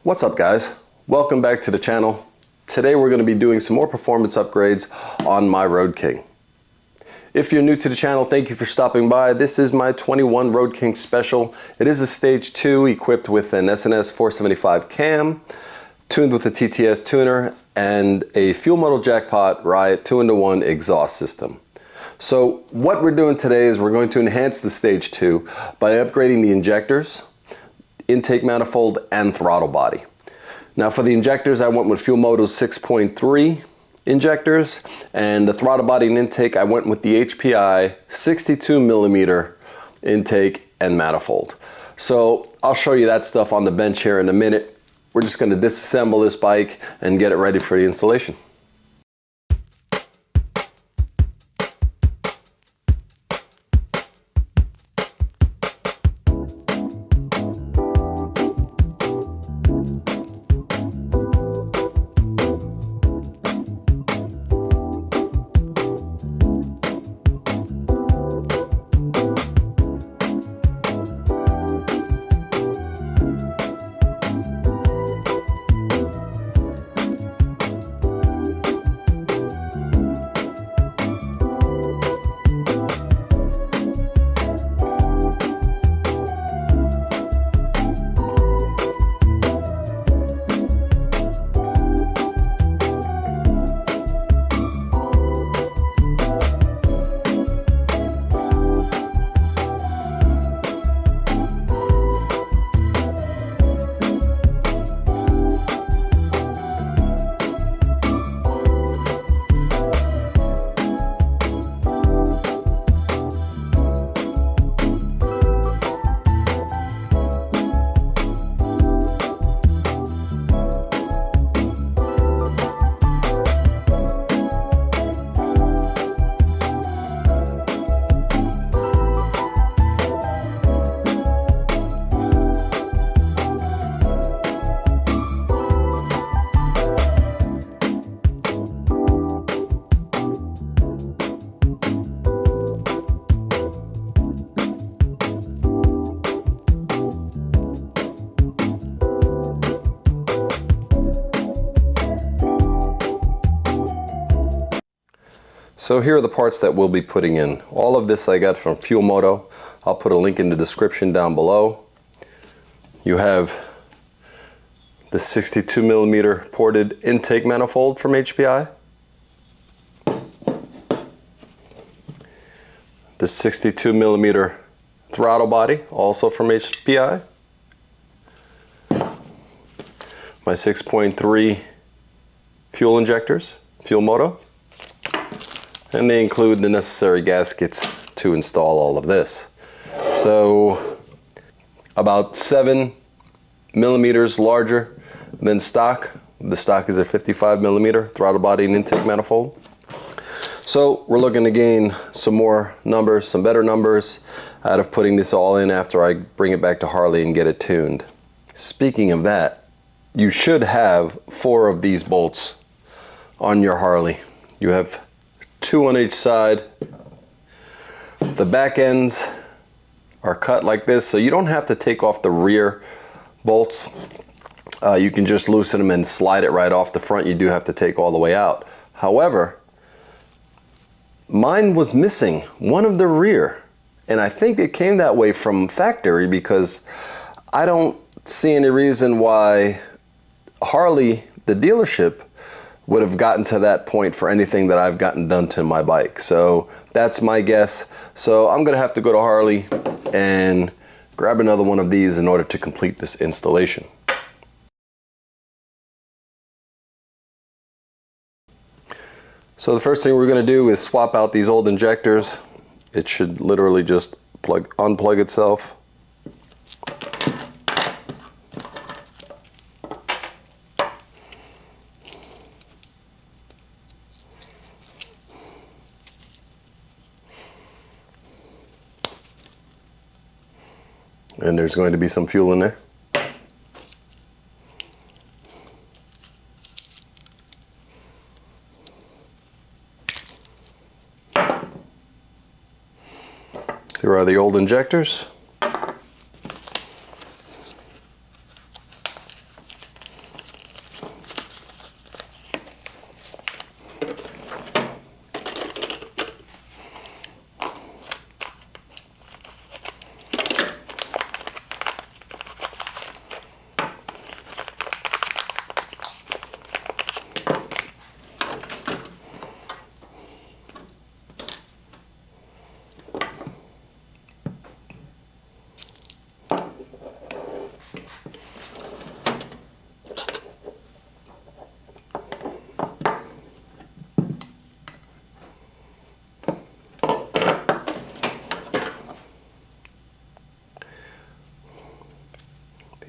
What's up, guys? Welcome back to the channel. Today we're going to be doing some more performance upgrades on my Road King. If you're new to the channel, thank you for stopping by. This is my 21 Road King special. It is a stage 2 equipped with an SNS 475 cam, tuned with a TTS tuner, and a Fuel Moto Jackpot Riot 2-in-1 exhaust system. So what we're doing today is we're going to enhance the stage 2 by upgrading the injectors, intake manifold, and throttle body. Now for the injectors, I went with Fuel Moto's 6.3 injectors, and the throttle body and intake, I went with the HPI 62mm intake and manifold. So I'll show you that stuff on the bench here in a minute. We're just going to disassemble this bike and get it ready for the installation. So here are the parts that we'll be putting in. All of this I got from Fuel Moto. I'll put a link in the description down below. You have the 62mm ported intake manifold from HPI, the 62mm throttle body, also from HPI, my 6.3 fuel injectors, Fuel Moto, and they include the necessary gaskets to install all of this. So about 7mm larger than stock. The stock is a 55mm throttle body and intake manifold. So we're looking to gain some more numbers, some better numbers out of putting this all in after I bring it back to Harley and get it tuned. Speaking of that, you should have 4 of these bolts on your Harley. You have 2 on each side. The back ends are cut like this, so you don't have to take off the rear bolts. You can just loosen them and slide it right off the front. You do have to take all the way out. However, mine was missing one of the rear, and I think it came that way from factory because I don't see any reason why Harley, the dealership, would have gotten to that point for anything that I've gotten done to my bike. So that's my guess. So I'm gonna have to go to Harley and grab another one of these in order to complete this installation. So the first thing we're gonna do is swap out these old injectors. It should literally just unplug itself. And there's going to be some fuel in there. Here are the old injectors.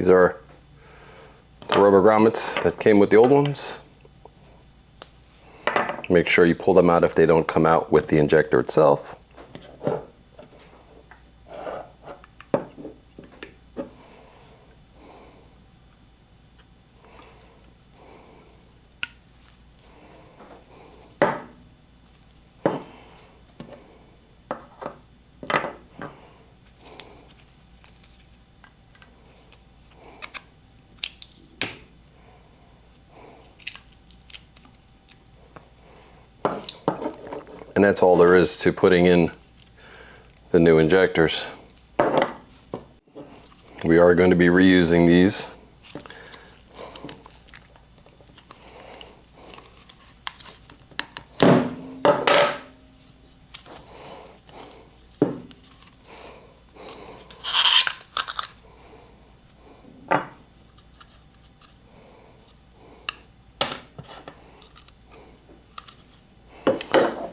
These are the rubber grommets that came with the old ones. Make sure you pull them out if they don't come out with the injector itself. And that's all there is to putting in the new injectors. We are going to be reusing these.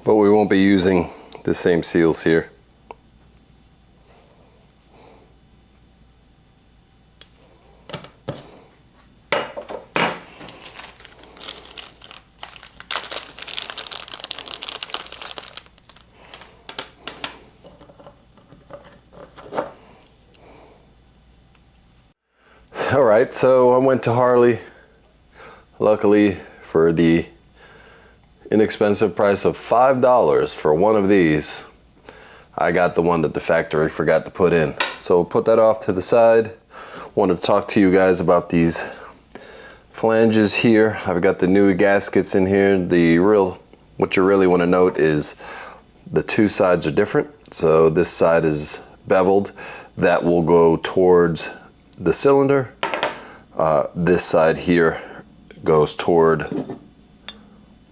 But we won't be using the same seals here. All right, so I went to Harley, luckily for the inexpensive price of $5 for one of these. I got the one that the factory forgot to put in. So put that off to the side. Want to talk to you guys about these flanges here. I've got the new gaskets in here. What you really want to note is the two sides are different. So this side is beveled. That will go towards the cylinder. This side here goes toward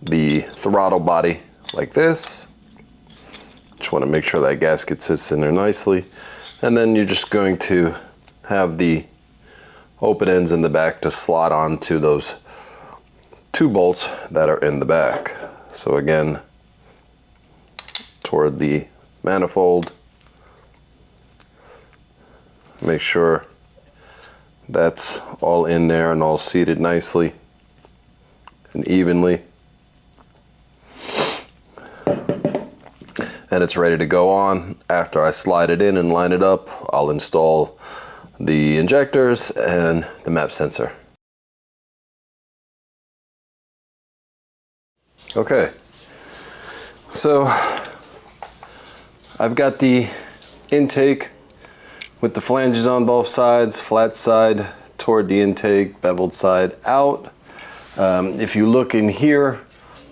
the throttle body like this. Just want to make sure that gasket sits in there nicely. And then you're just going to have the open ends in the back to slot onto those two bolts that are in the back. So again, toward the manifold, make sure that's all in there and all seated nicely and evenly. And it's ready to go on. After I slide it in and line it up, I'll install the injectors and the map sensor. Okay, so I've got the intake with the flanges on both sides, flat side toward the intake, beveled side out. If you look in here,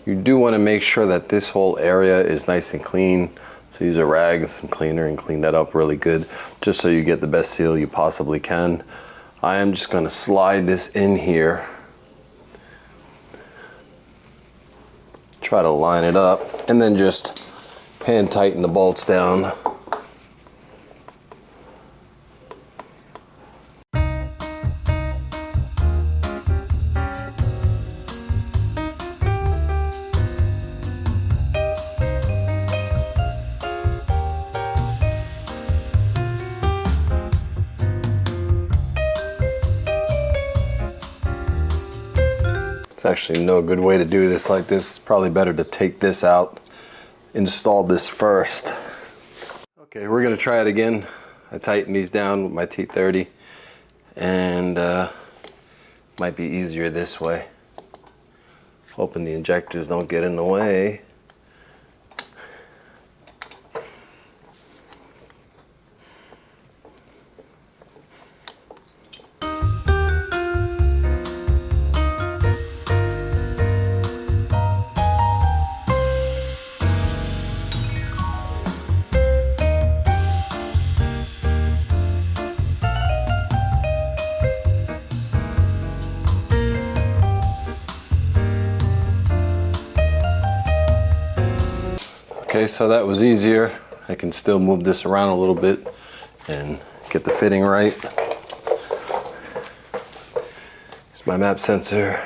you do want to make sure that this whole area is nice and clean. So use a rag and some cleaner and clean that up really good, just so you get the best seal you possibly can. I am just going to slide this in here. Try to line it up and then just hand tighten the bolts down. It's actually no good way to do this like this. It's probably better to take this out, install this first. Okay, we're gonna try it again. I tightened these down with my T30 and might be easier this way. Hoping the injectors don't get in the way. Okay, so that was easier. I can still move this around a little bit and get the fitting right. Here's my map sensor.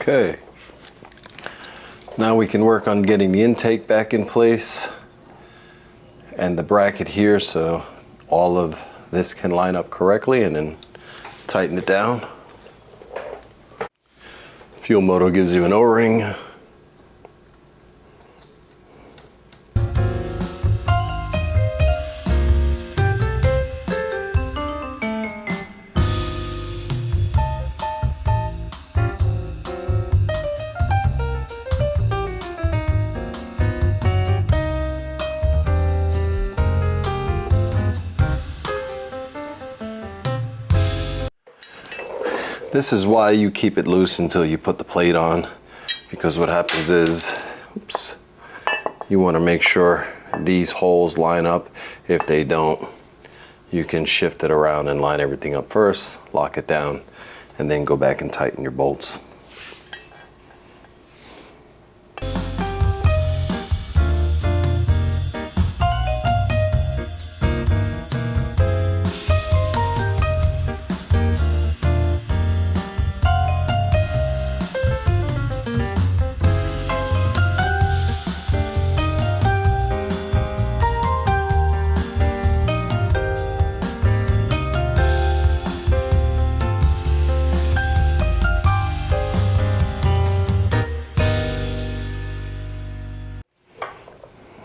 Okay, now we can work on getting the intake back in place and the bracket here so all of this can line up correctly, and then tighten it down. Fuel Moto gives you an O-ring. This is why you keep it loose until you put the plate on, because what happens is, oops, you want to make sure these holes line up. If they don't, you can shift it around and line everything up first, lock it down, and then go back and tighten your bolts.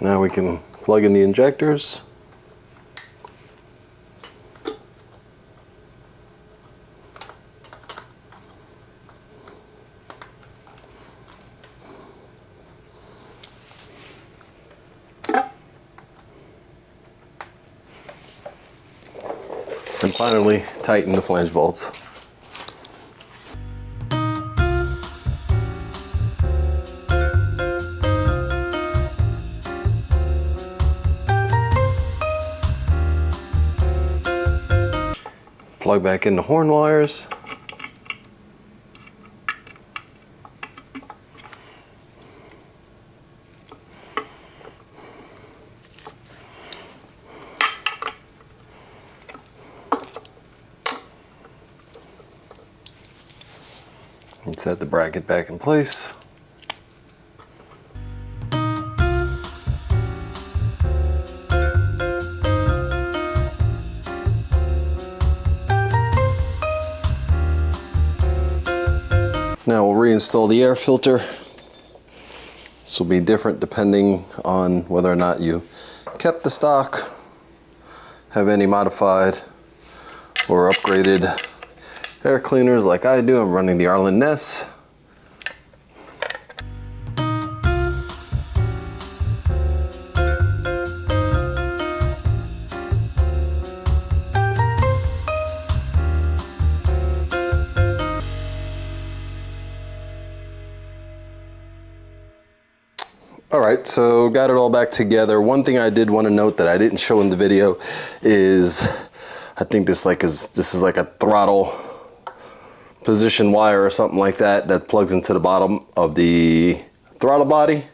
Now we can plug in the injectors. And finally, tighten the flange bolts. Plug back in the horn wires. And set the bracket back in place. Now we'll reinstall the air filter. This will be different depending on whether or not you kept the stock, have any modified or upgraded air cleaners like I do. I'm running the Arlen Ness. Alright, so got it all back together. One thing I did want to note that I didn't show in the video is, I think this is like a throttle position wire or something like that that plugs into the bottom of the throttle body.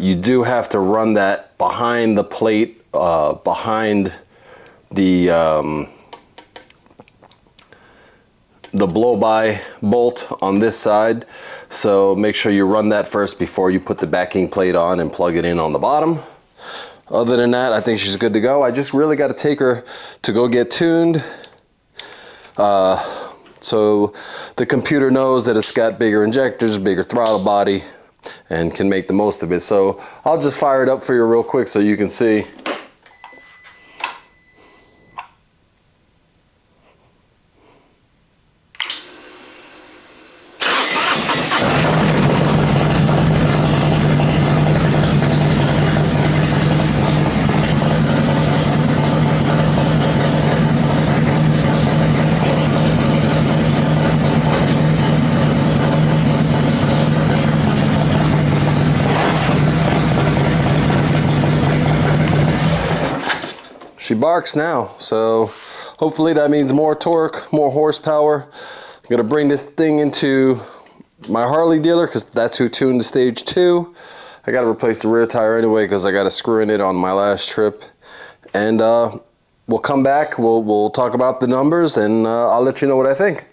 You do have to run that behind the plate, behind the blow-by bolt on this side. So make sure you run that first before you put the backing plate on and plug it in on the bottom. Other than that, I think she's good to go. I just really got to take her to go get tuned. So the computer knows that it's got bigger injectors, bigger throttle body, and can make the most of it. So I'll just fire it up for you real quick so you can see. She barks now, so hopefully that means more torque, more horsepower. I'm gonna bring this thing into my Harley dealer because that's who tuned the stage 2. I gotta replace the rear tire anyway because I got a screw in it on my last trip. And we'll come back, we'll talk about the numbers, and I'll let you know what I think.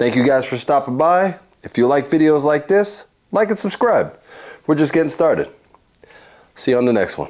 Thank you guys for stopping by. If you like videos like this, like and subscribe. We're just getting started. See you on the next one.